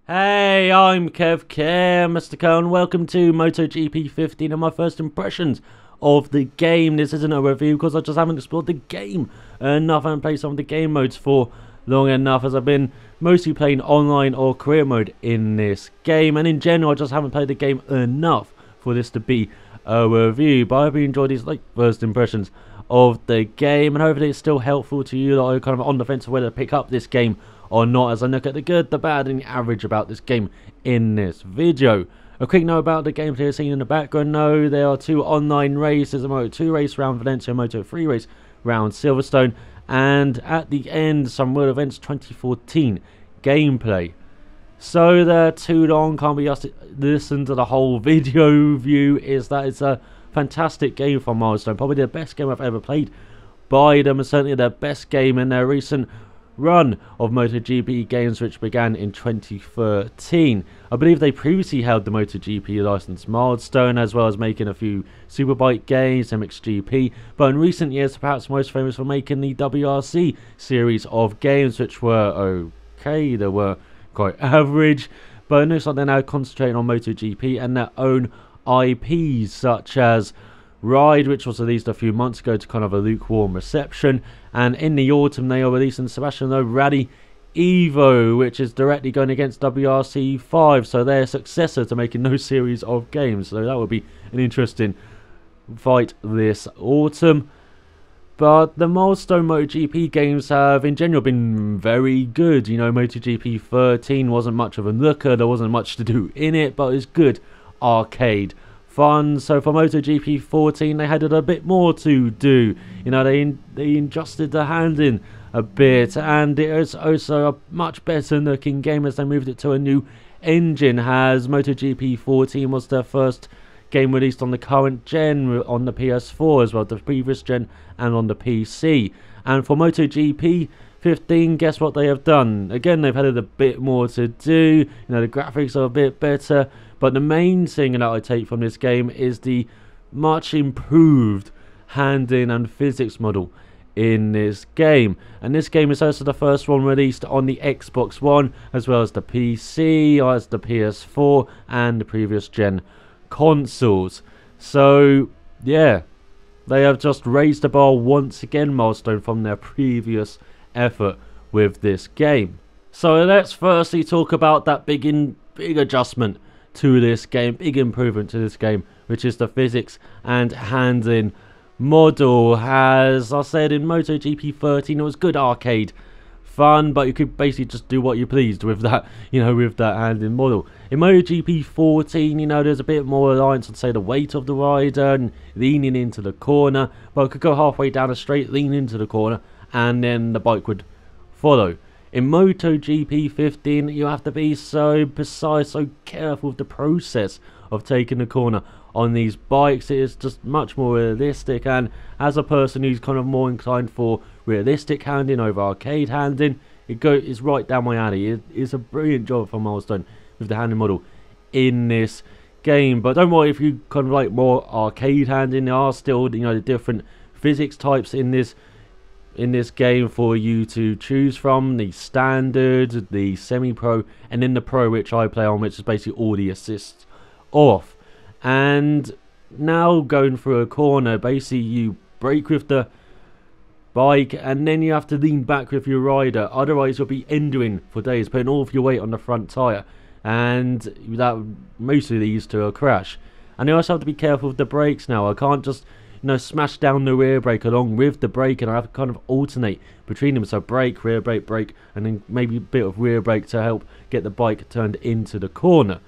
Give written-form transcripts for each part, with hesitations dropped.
Hey, I'm ElusiveKev, Mr. Cole, and welcome to MotoGP 15 and my first impressions of the game. This isn't a review because I just haven't explored the game enough. I haven't played some of the game modes for long enough, as I've been mostly playing online or career mode in this game, and in general I just haven't played the game enough for this to be a review. But I hope you enjoyed these first impressions of the game, and hopefully it's still helpful to you that are kind of on the fence of whether to pick up this game or not, as I look at the good, the bad and the average about this game in this video. A quick note about the gameplay scene in the background. No, there are two online races, a Moto2 race round Valencia, a Moto3 race round Silverstone, and at the end some World Events 2014 gameplay. So they're too long, can't be asked to listen to the whole video view. Is that it's a fantastic game from Milestone, probably the best game I've ever played by them, and certainly their best game in their recent run of MotoGP games, which began in 2013. I believe they previously held the MotoGP license Milestone, as well as making a few Superbike games, MXGP, but in recent years perhaps most famous for making the WRC series of games, which were okay, they were quite average, but it looks like they're now concentrating on MotoGP and their own IPs, such as Ride, which was released a few months ago to kind of a lukewarm reception, and in the autumn they are releasing Sebastian Loeb Rally Evo, which is directly going against WRC 5, so their successor to making no series of games. So that would be an interesting fight this autumn. But the Milestone MotoGP games have in general been very good. You know, MotoGP 13 wasn't much of a looker, there wasn't much to do in it, but it's good arcade fun. So for MotoGP 14 they had a bit more to do. You know, they adjusted the handling a bit, and it is also a much better looking game as they moved it to a new engine, as MotoGP 14 was their first game released on the current gen, on the PS4 as well, the previous gen, and on the PC. And for MotoGP 15, guess what they have done? Again, they've had a bit more to do. You know, the graphics are a bit better, but the main thing that I take from this game is the much improved handling and physics model in this game. And this game is also the first one released on the Xbox One, as well as the PC, as the PS4, and the previous gen consoles. So yeah, they have just raised the bar once again, Milestone, from their previous effort with this game. So let's firstly talk about that big adjustment to this game, big improvement to this game, which is the physics and handling model. As I said, in MotoGP 13 it was good arcade fun, but you could basically just do what you pleased with that, you know, with that handling model. In MotoGP 14, you know, there's a bit more reliance on, say, the weight of the rider and leaning into the corner, but it could go halfway down a straight, lean into the corner, and then the bike would follow. In MotoGP 15, you have to be so precise, so careful with the process of taking the corner on these bikes. It is just much more realistic, and as a person who's kind of more inclined for realistic handling over arcade handling, it's right down my alley. It's a brilliant job from Milestone with the handling model in this game. But don't worry if you kind of like more arcade handling, there are still, you know, the different physics types in this game for you to choose from: the standard, the semi-pro, and then the pro, which I play on, which is basically all the assists off. And now going through a corner, basically you brake with the bike and then you have to lean back with your rider, otherwise you'll be enduring for days, putting all of your weight on the front tyre, and that mostly leads to a crash. And you also have to be careful with the brakes now. I can't just, you know, smash down the rear brake along with the brake, and I have to kind of alternate between them. So brake, rear brake, and then maybe a bit of rear brake to help get the bike turned into the corner.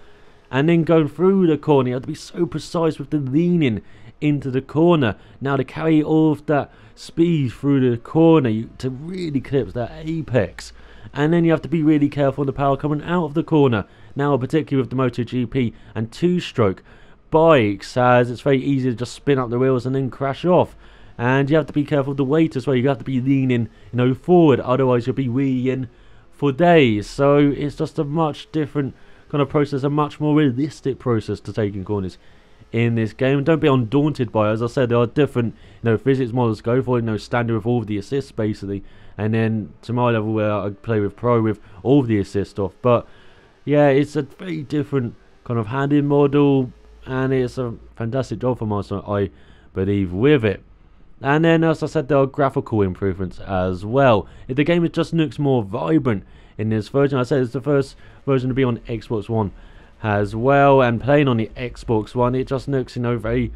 And then going through the corner, you have to be so precise with the leaning into the corner. Now to carry all of that speed through the corner, to really clip that apex. And then you have to be really careful on the power coming out of the corner. Now particularly with the MotoGP and two-stroke bikes, as it's very easy to just spin up the wheels and then crash off. And you have to be careful of the weight as well. You have to be leaning, you know, forward, otherwise you'll be wheeling for days. So it's just a much different kind of process, a much more realistic process to taking corners in this game. Don't be undaunted by it. As I said, there are different, you know, physics models to go for, you know, standard with all of the assists basically, and then to my level where I play with pro with all of the assist off. But yeah, it's a very different kind of handling model, and it's a fantastic job for Milestone, I believe, with it. And then, as I said, there are graphical improvements as well. The game just looks more vibrant in this version. I said it's the first version to be on Xbox One as well, and playing on the Xbox One, it just looks, very,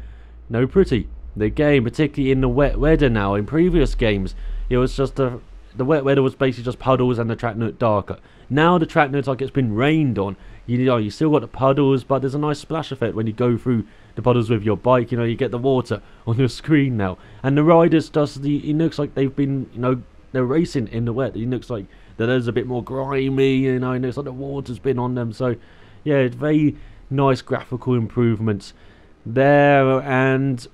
pretty. The game, particularly in the wet weather now. In previous games, it was just the wet weather was basically just puddles and the track looked darker. Now the track looks like it's been rained on. You still got the puddles, but there's a nice splash effect when you go through the puddles with your bike. You get the water on your screen now, and the riders it looks like they've been, they're racing in the wet. It looks like that there's a bit more grimy, and it looks like the water's been on them. So yeah, it's very nice graphical improvements there. And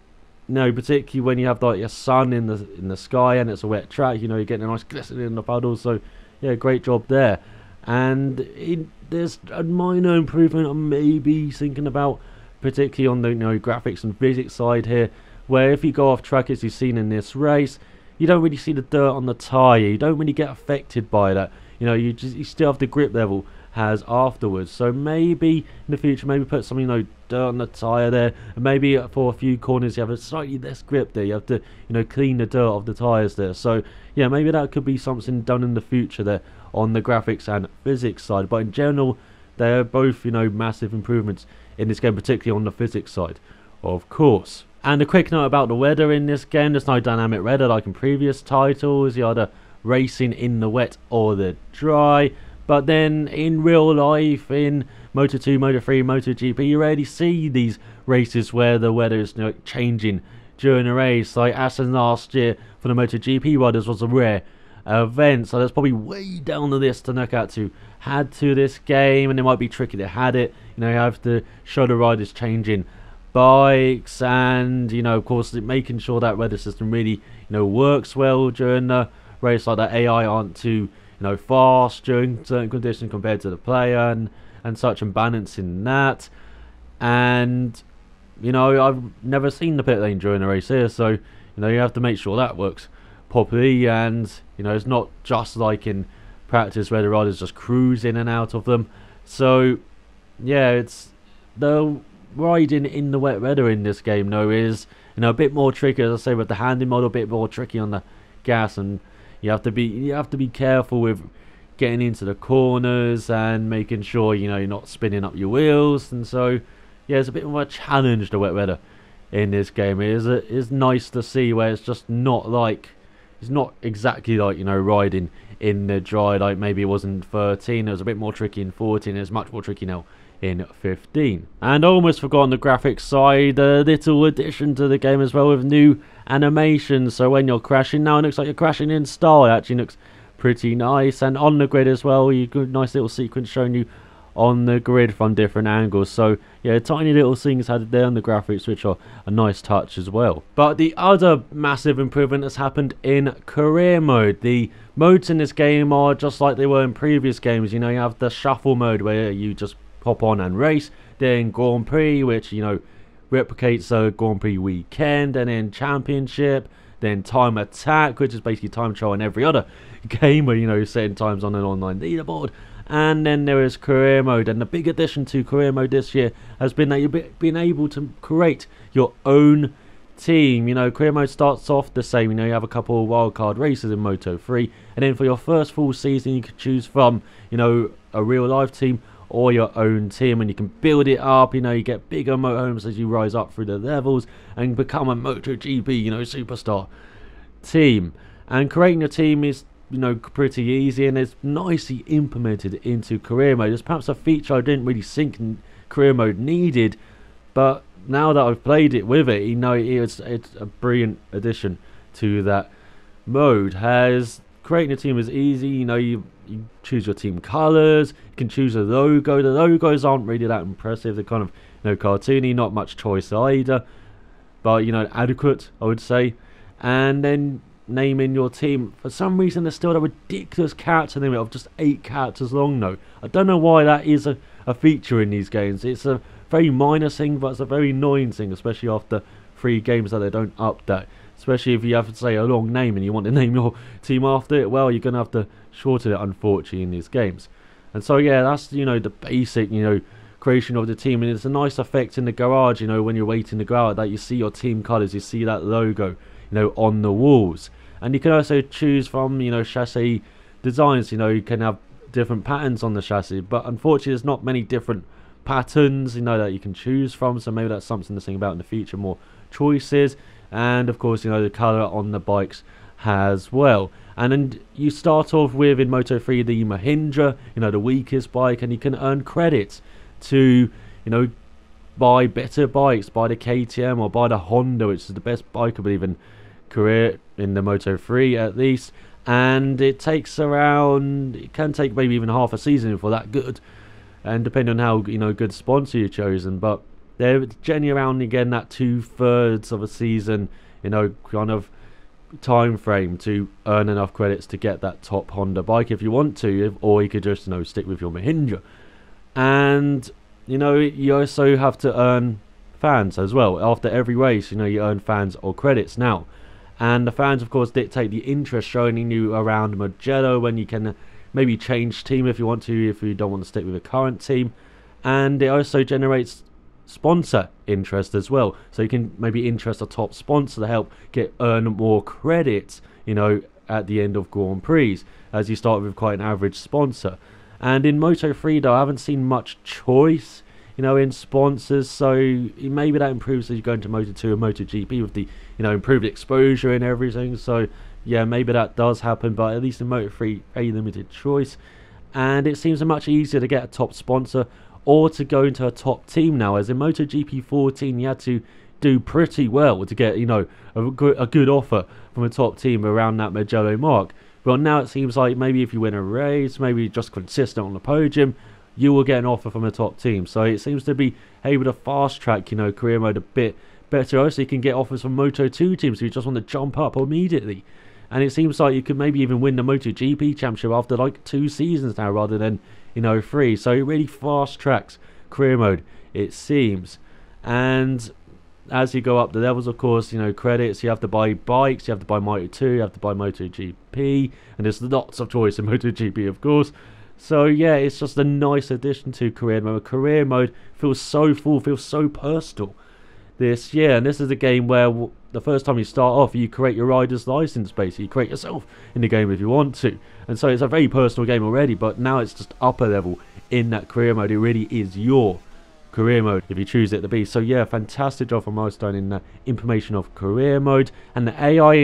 particularly when you have like your sun in the sky and it's a wet track, you're getting a nice glistening in the puddles. So yeah, great job there. And there's a minor improvement I'm maybe thinking about, particularly on the graphics and physics side here, where if you go off track, as you've seen in this race, you don't really see the dirt on the tyre. You don't really get affected by that. You still have the grip level has afterwards. So maybe in the future, maybe put some dirt on the tyre there, and maybe for a few corners you have a slightly less grip there. You have to clean the dirt off the tyres there. So yeah, maybe that could be something done in the future there on the graphics and physics side. But in general, they're both massive improvements in this game, particularly on the physics side, of course. And a quick note about the weather in this game: there's no dynamic weather like in previous titles. You're either racing in the wet or the dry. But then in real life, in Moto2, Moto3, MotoGP, you rarely see these races where the weather is changing during a race. Like Aston last year for the MotoGP riders was a rare event, so that's probably way down the list to look at to add to this game. And it might be tricky to add it. You have to show the riders changing bikes, and of course making sure that weather system really works well during the race, like that AI aren't too fast during certain conditions compared to the player and such, and balancing that. And I've never seen the pit lane during a race here, so you have to make sure that works properly. And it's not just like in practice where the riders just cruise in and out of them. So yeah, it's the riding in the wet weather in this game though is a bit more tricky, as I say, with the handling model, a bit more tricky on the gas, and you have to be careful with getting into the corners and making sure you're not spinning up your wheels. And so yeah, it's a bit of a challenge, the wet weather in this game. It is nice to see where it's just not like, it's not exactly like riding in the dry like maybe it was in 13. It was a bit more tricky in 14. It's much more tricky now in 15. And I almost forgot on the graphics side, a little addition to the game as well with new animations. So when you're crashing now, it looks like you're crashing in style. It actually looks pretty nice. And on the grid as well, you got a nice little sequence showing you on the grid from different angles. So yeah, tiny little things added there on the graphics, which are a nice touch as well. But the other massive improvement has happened in career mode. The modes in this game are just like they were in previous games. You have the shuffle mode where you just hop on and race, then Grand Prix, which replicates a Grand Prix weekend, and then Championship, then Time Attack, which is basically time trial in every other game where you're setting times on an online leaderboard. And then there is career mode, and the big addition to career mode this year has been that you've been able to create your own team. Career mode starts off the same. You have a couple of wildcard races in Moto3, and then for your first full season you can choose from a real life team or your own team, and you can build it up. You get bigger motorhomes as you rise up through the levels and become a MotoGP superstar team. And creating a team is pretty easy, and it's nicely implemented into career mode. It's perhaps a feature I didn't really think career mode needed, but now that I've played it with it, it's a brilliant addition to that mode. Creating a team is easy. You choose your team colours, you can choose a logo. The logos aren't really that impressive, they're kind of cartoony, not much choice either, but adequate, I would say. And then naming your team, for some reason there's still a ridiculous character limit of just 8 characters long though. I don't know why that is a feature in these games. It's a very minor thing, but it's a very annoying thing, especially after 3 games that they don't update. Especially if you have to say a long name and you want to name your team after it, well, you're going to have to shorten it, unfortunately, in these games. And so yeah, that's, you know, the basic, you know, creation of the team. And it's a nice effect in the garage, you know, when you're waiting to go out, that you see your team colours, you see that logo, you know, on the walls. And you can also choose from, you know, chassis designs. You know, you can have different patterns on the chassis, but unfortunately there's not many different patterns, you know, that you can choose from. So maybe that's something to think about in the future, more choices. And of course, you know, the colour on the bikes as well. And then you start off with, in Moto3, the Mahindra, you know, the weakest bike, and you can earn credits to, you know, buy better bikes, buy the KTM or buy the Honda, which is the best bike, I believe, in Korea, in the Moto3 at least. And it takes around, it can take maybe even half a season for that good, and depending on how, you know, good sponsor you've chosen. But they're generally around, again, that 2/3 of a season, you know, kind of time frame to earn enough credits to get that top Honda bike if you want to, or you could just, you know, stick with your Mahindra. And, you know, you also have to earn fans as well. After every race, you know, you earn fans or credits now. And the fans, of course, dictate the interest shown in you around Mugello, when you can maybe change team if you want to, if you don't want to stick with a current team. And it also generates sponsor interest as well. So you can maybe interest a top sponsor to help earn more credits, you know, at the end of Grand Prix, as you start with quite an average sponsor. And in Moto3, though, I haven't seen much choice, you know, in sponsors, so maybe that improves as you go into Moto2 and MotoGP with the, you know, improved exposure and everything. So yeah, maybe that does happen, but at least in Moto3, a limited choice. And it seems much easier to get a top sponsor or to go into a top team now, as in MotoGP 14 you had to do pretty well to get, you know, a good offer from a top team around that Mugello mark. But now it seems like maybe if you win a race, maybe just consistent on the podium, you will get an offer from a top team. So it seems to be able to fast track, you know, career mode a bit better. Also, you can get offers from Moto2 teams who just want to jump up immediately. And it seems like you could maybe even win the MotoGP championship after like 2 seasons now, rather than, you know, 3. So it really fast tracks career mode, it seems. And as you go up the levels, of course, you know, credits, you have to buy bikes, you have to buy Moto2, you have to buy MotoGP, and there's lots of choice in MotoGP, of course. So yeah, it's just a nice addition to career mode. Career mode feels so full, feels so personal this year. And this is a game where the first time you start off, you create your rider's license, basically. You create yourself in the game if you want to. And so it's a very personal game already, but now it's just upper level in that career mode. It really is your career mode if you choose it to be. So yeah, fantastic job from Milestone in the implementation of career mode. And the AI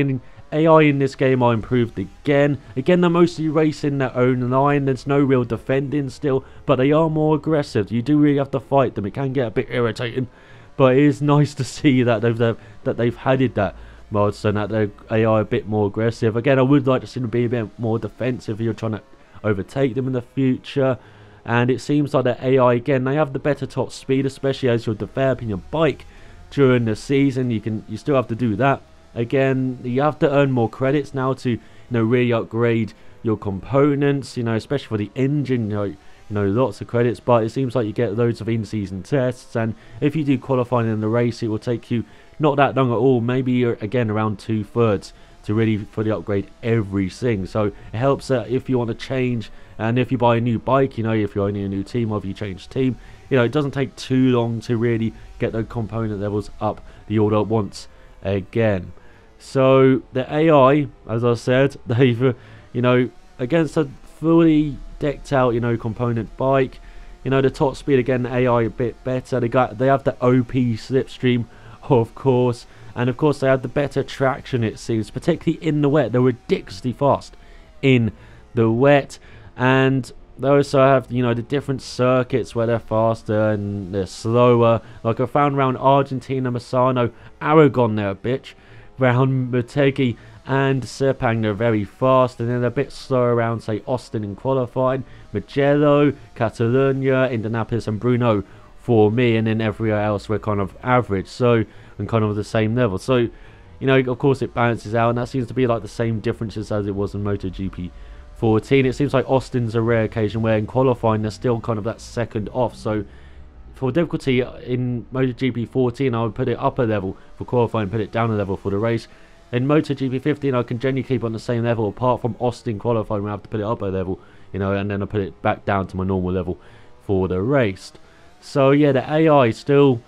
in this game are improved again. They're mostly racing their own line. There's no real defending still, but they are more aggressive. You do really have to fight them. It can get a bit irritating, but it is nice to see that they've added that mod, so that their AI a bit more aggressive. Again, I would like to see them be a bit more defensive if you're trying to overtake them in the future. And it seems like the AI, again, they have the better top speed, especially as you're developing your bike during the season. You still have to do that. Again, you have to earn more credits now to, you know, really upgrade your components, you know, especially for the engine, you know, lots of credits. But it seems like you get loads of in-season tests, and if you do qualifying in the race, it will take you not that long at all, maybe again around 2/3 to really fully upgrade everything. So it helps that if you want to change, and if you buy a new bike, you know, if you're only a new team or if you change team, you know, it doesn't take too long to really get those component levels up the order once again. So the AI, as I said, they've, you know, against a fully decked out, you know, component bike, you know, the top speed, again, the AI a bit better. They have the OP slipstream, of course, and of course they have the better traction, it seems, particularly in the wet. They're ridiculously fast in the wet. And they also have, you know, the different circuits where they're faster and they're slower. Like I found around Argentina, Misano, Aragon, they're a bitch. Round Motegi and Sepang, they're very fast, and then they're a bit slower around, say, Austin in qualifying, Mugello, Catalunya, Indianapolis and Brno for me, and then everywhere else we're kind of average, so, and kind of the same level. So, you know, of course it balances out, and that seems to be like the same differences as it was in MotoGP 14. It seems like Austin's a rare occasion where in qualifying they're still kind of that second off. So for difficulty in MotoGP 14, I would put it up a level for qualifying, put it down a level for the race. In MotoGP 15, I can generally keep on the same level, apart from Austin qualifying where I have to put it up a level, you know, and then I put it back down to my normal level for the race. So yeah, the AI is still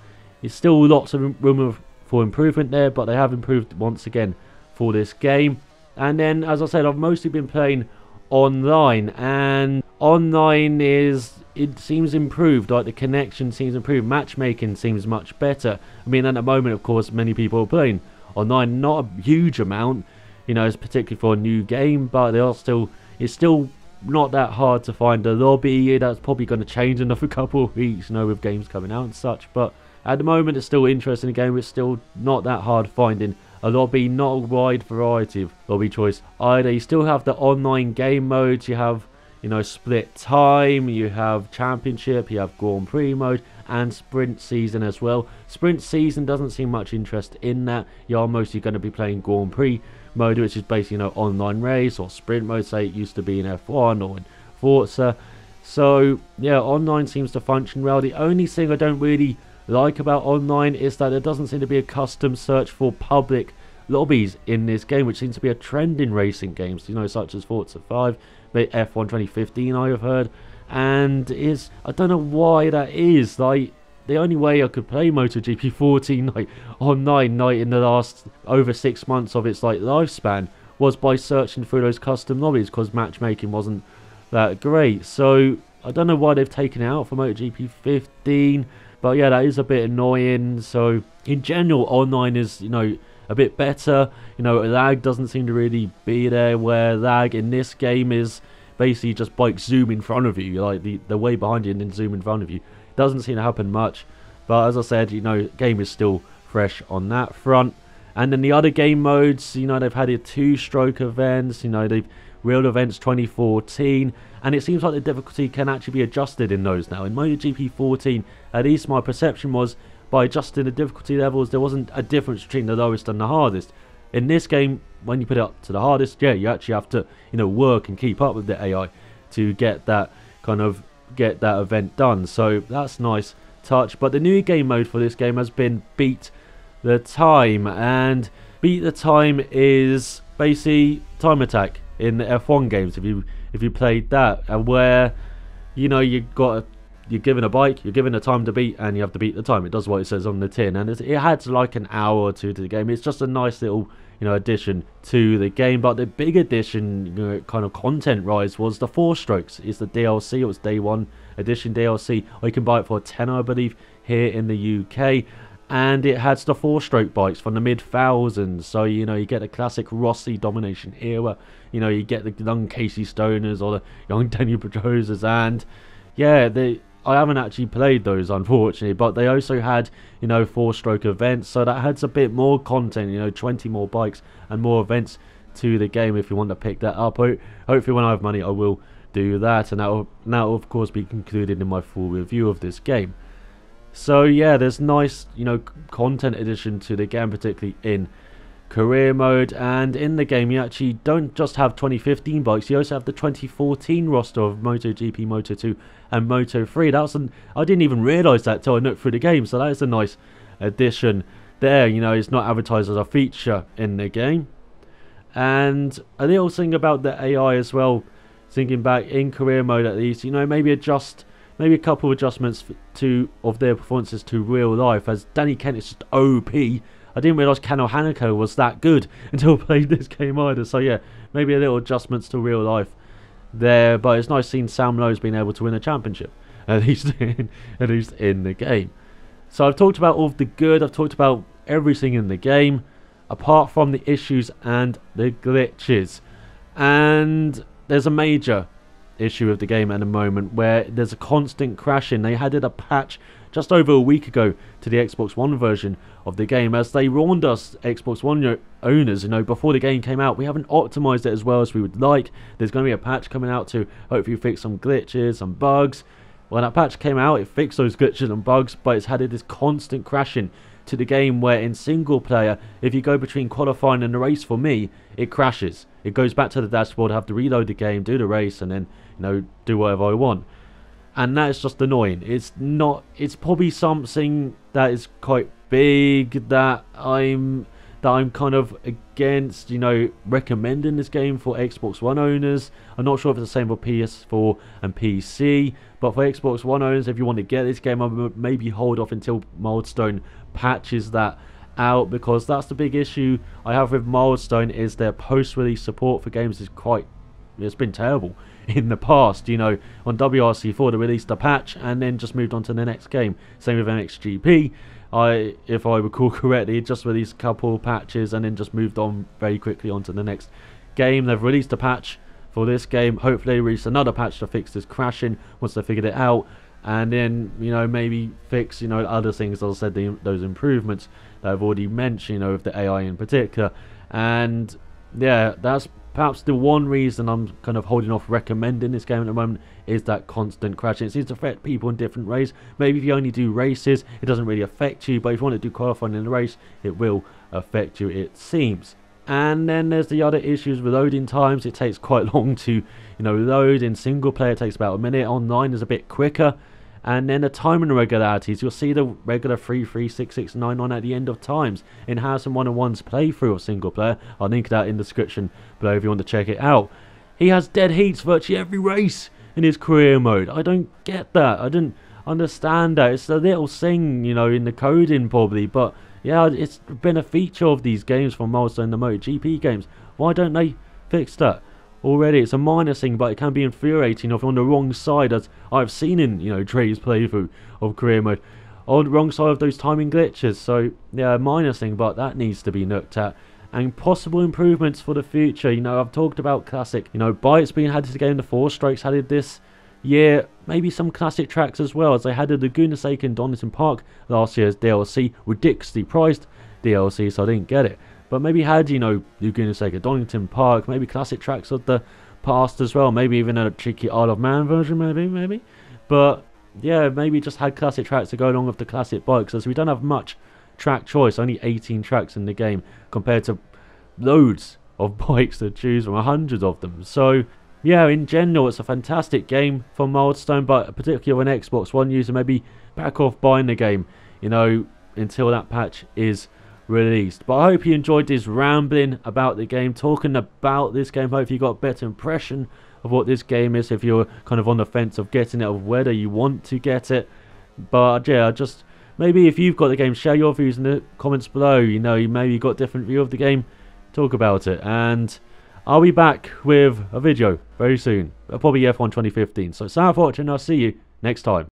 lots of room for improvement there, but they have improved once again for this game. And then, as I said, I've mostly been playing online, and online it seems improved. Like, the connection seems improved, matchmaking seems much better. I mean, at the moment, of course, many people are playing online, not a huge amount, you know, it's particularly for a new game, but it's still not that hard to find a lobby. That's probably going to change in a couple of weeks, you know, with games coming out and such, but at the moment it's still interesting. Game, it's still not that hard finding a lobby, not a wide variety of lobby choice either. You still have the online game modes, you have, you know, split time, you have championship, you have Grand Prix mode, and sprint season as well. Sprint season doesn't seem much interest in that. You are mostly going to be playing Grand Prix mode, which is basically, you know, online race, or sprint mode, say it used to be in F1 or in Forza. So yeah, online seems to function well. The only thing I don't really like about online is that there doesn't seem to be a custom search for public lobbies in this game, which seems to be a trend in racing games, you know, such as Forza 5, F1 2015 I have heard, and I don't know why that is. Like, the only way I could play MotoGP 14 like online in the last over 6 months of its like lifespan was by searching through those custom lobbies, because matchmaking wasn't that great. So I don't know why they've taken it out for MotoGP 15. But yeah, that is a bit annoying. So in general, online is, you know, a bit better. You know, lag doesn't seem to really be there, where lag in this game is basically just bikes zoom in front of you, like the way behind you and then zoom in front of you. Doesn't seem to happen much. But as I said, you know, game is still fresh on that front. And then the other game modes, you know, they've had a 2-stroke events, you know, they've Real Events 2014, and it seems like the difficulty can actually be adjusted in those now. In MotoGP 14, at least my perception was, by adjusting the difficulty levels, there wasn't a difference between the lowest and the hardest. In this game, when you put it up to the hardest, yeah, you actually have to, you know, work and keep up with the AI to get that event done. So that's nice touch. But the new game mode for this game has been Beat the Time, and Beat the Time is basically time attack in the F1 games, if you played that, and where, you know, you're given a bike, you're given a time to beat, and you have to beat the time. It does what it says on the tin, and it adds like an hour or two to the game. It's just a nice little, you know, addition to the game. But the big addition, you know, kind of content rise, was the 4 strokes. It's the DLC. It was day 1 edition DLC, or you can buy it for £10, I believe, here in the UK. And it has the 4-stroke bikes from the mid-thousands, so, you know, you get the classic Rossi domination era, you know, you get the young Casey Stoners or the young Daniel Pedrosas, and yeah, I haven't actually played those, unfortunately, but they also had, you know, 4-stroke events, so that adds a bit more content, you know, 20 more bikes and more events to the game if you want to pick that up. Hopefully when I have money I will do that, and that will of course be concluded in my full review of this game. So yeah, there's nice, you know, content addition to the game, particularly in career mode. And in the game, you actually don't just have 2015 bikes, you also have the 2014 roster of MotoGP, Moto2 and Moto3. I didn't even realise that till I looked through the game, so that is a nice addition there. You know, it's not advertised as a feature in the game. And a little thing about the AI as well, thinking back in career mode at least, you know, maybe a couple of adjustments of their performances to real life, as Danny Kent is just OP. I didn't realise Kano Hanako was that good until I played this game either. So yeah, maybe a little adjustments to real life there. But it's nice seeing Sam Lowe's being able to win a championship, at least in the game. So I've talked about all of the good, I've talked about everything in the game, apart from the issues and the glitches. And there's a major issue of the game at the moment where there's a constant crashing. They added a patch just over a week ago to the Xbox One version of the game, as they warned us Xbox One owners, you know, before the game came out, we haven't optimized it as well as we would like. There's going to be a patch coming out to hopefully fix some glitches, some bugs. When that patch came out, it fixed those glitches and bugs, but it's added this constant crashing to the game where in single player, if you go between qualifying and the race, for me, it crashes. It goes back to the dashboard, I have to reload the game, do the race, and then, you know, do whatever I want. And that is just annoying. It's probably something that is quite big that I'm that I'm kind of against, you know, recommending this game for Xbox One owners. I'm not sure if it's the same for PS4 and PC, but for Xbox One owners, if you want to get this game, I would maybe hold off until Milestone patches that out, because that's the big issue I have with Milestone, is their post-release support for games is it's been terrible in the past. You know, on WRC4 they released a patch and then just moved on to the next game. Same with MXGP. If I recall correctly, just released a couple of patches and then just moved on very quickly onto the next game. They've released a patch for this game. Hopefully they release another patch to fix this crashing once they figured it out, and then, you know, maybe fix, you know, other things, as I said, those improvements that I've already mentioned, you know, with the AI in particular. And yeah, that's perhaps the one reason I'm kind of holding off recommending this game at the moment, is that constant crashing. It seems to affect people in different ways. Maybe if you only do races, it doesn't really affect you, but if you want to do qualifying in a race, it will affect you, it seems. And then there's the other issues with loading times. It takes quite long to, you know, load. In single player it takes about a minute. Online is a bit quicker. And then the timing irregularities, you'll see the regular 3, 3, 6, 6, 9, 9 at the end of times in House and 1-on-1's playthrough of single player. I'll link that in the description below if you want to check it out. He has dead heats virtually every race in his career mode. I don't get that. I didn't understand that. It's a little thing, you know, in the coding probably, but yeah, it's been a feature of these games from Milestone, the MotoGP games. Why don't they fix that already? It's a minor thing, but it can be infuriating if you're on the wrong side, as I've seen in, you know, Dre's playthrough of career mode, on the wrong side of those timing glitches. So yeah, a minor thing, but that needs to be looked at. And possible improvements for the future. You know, I've talked about classic, you know, bikes being added to the game. The 4 Strokes added this year. Maybe some classic tracks as well, as they had the Laguna Seca in Donington Park last year's DLC, ridiculously priced DLC, so I didn't get it. But maybe had, you know, Laguna Seca, Donington Park, maybe classic tracks of the past as well. Maybe even a cheeky Isle of Man version, maybe. But yeah, maybe just had classic tracks to go along with the classic bikes, as we don't have much track choice. Only 18 tracks in the game compared to loads of bikes to choose from, hundreds of them. So yeah, in general, it's a fantastic game for Milestone, but particularly an Xbox One user, maybe back off buying the game, you know, until that patch is released. But I hope you enjoyed this rambling about the game, talking about this game. Hope you got a better impression of what this game is, if you're kind of on the fence of getting it, of whether you want to get it. But yeah, just maybe if you've got the game, share your views in the comments below. You know, you maybe got a different view of the game, talk about it. And I'll be back with a video very soon, probably F1 2015. So thanks for watching, I'll see you next time.